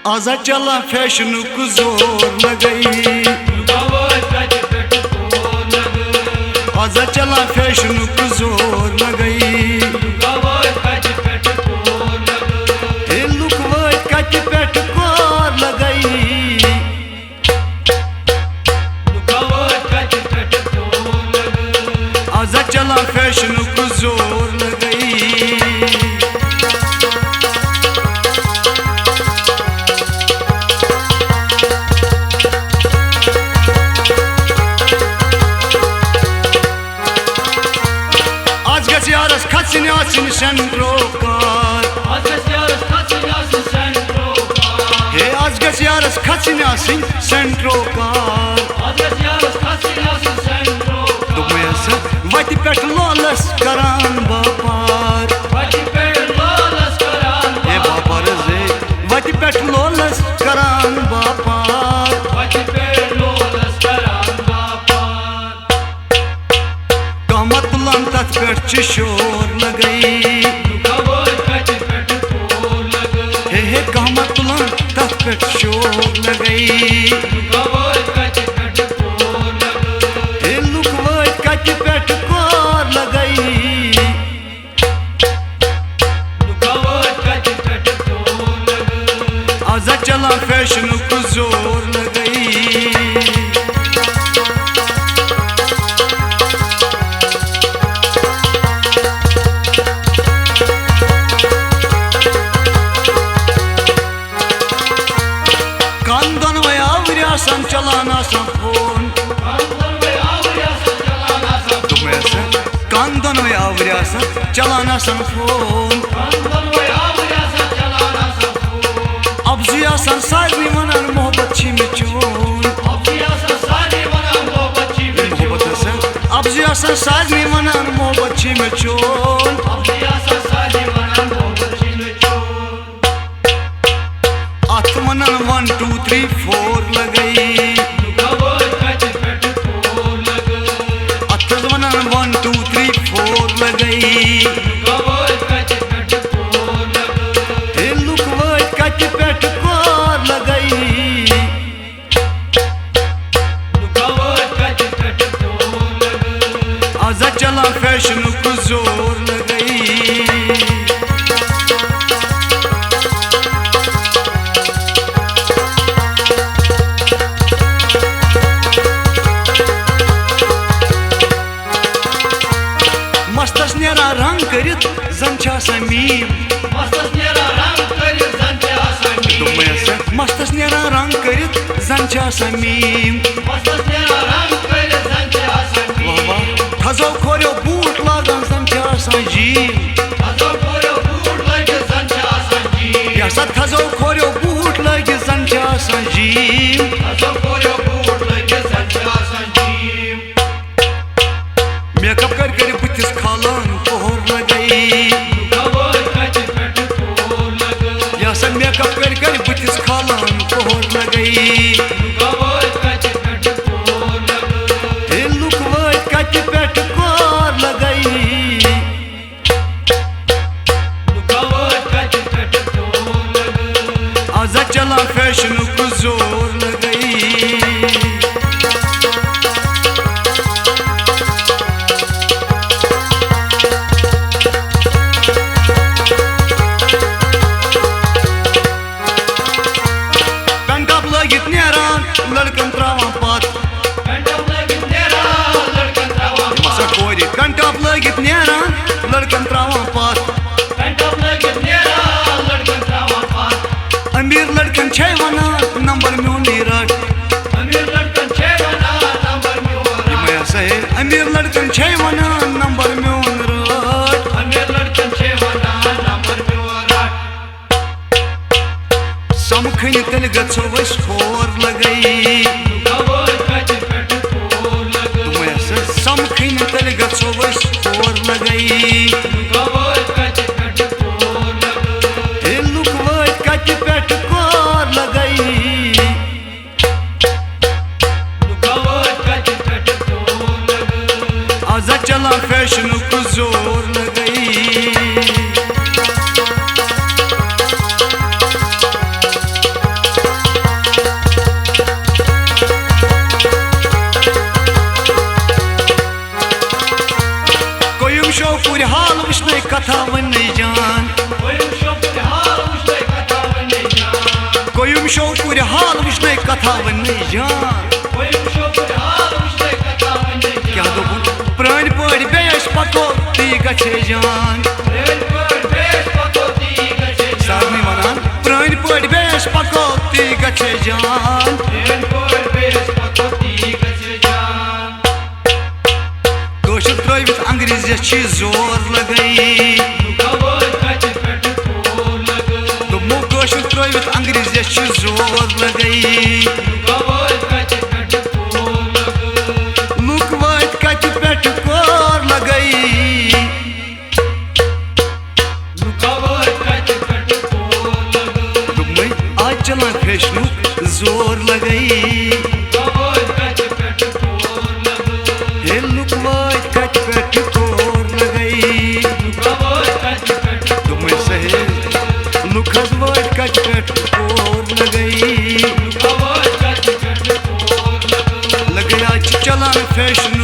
आजा चला फैशन को जोर लगई, आजा चला फैशन को जोर लगई, लुक वत कच पेट कोर लगई, आजा चला फैशन को जोर लगई। यारस खचन आसिन सेंट्रो कार, हे आज गस यारस खचन आसिन सेंट्रो कार, दुमयस वति पेट लॉलस करान बापार, हे बापार जे वति पेट लॉलस करान बापार, कमत तुलन तथ पेट शोर लगई, हे कमत तुलन तथ पेट शोर लगई, हे लुक वत कच पेट कोर लगई, आजा चला फैशन को जोर लगई। सन चलाना सन फोन, कांदन में आवरिया सन चलाना सन फोन, अब जिया सन सारी मनन मोहब्बत छी में चोन, अब जिया सन सारी मनन मोहब्बत छी में चोन, आत्मनन 1 2 3 4 लगई, आत्मनन 1 2 3 4 लगई, हे लुक वत कच पेट कोर लगई, आजा चला फैशन को जोर लगई। मस्तस नेरा रंग करित जन छ समीम, मस्तस नेरा रंग करित जन छ समीम, थजो खोरियो बूट लागन जन छ संजीम, यसा थजो खोरियो बूट लगे जन छ संजीम, मेकअप कर बुथिस खालन कोहर लगई, यसा मेकअप कर बुथिस खालन कोहर लगई, हे लुक वत कच पेट कोर लगई, आजा चला फैशन को जोर लगई। लड़कन त्रावान पत, कंटप लगित नेरान लड़कन त्रावान पत, अमीर लड़कन छे वनान नंबर म्यूनी रट, अमीर लड़कन छे वनान नंबर म्यून रट, समखन तल गो वस खोर लगई, समखन तल गो वस खोर लगई, हे लुक वत कच पेट कोर लगई, आजा चला फैशन को जोर लगई। वयुम शौकुर हाल वुचने कथा वन जान क्या दोपुन प्राण पड़ बेस पको ती गछे जान सारनी वनान प्राण पड़ बेस पको ती गछे जान कोशिश त्रोवित अंग्रेजी छी जोर लगई दुमो कोशिश त्रोवित अंग्रेजी छी जोर लगई लुक वाट कट पेट कोर लगई दुमई आज चला फैशनु जोर लगई चलन फैशन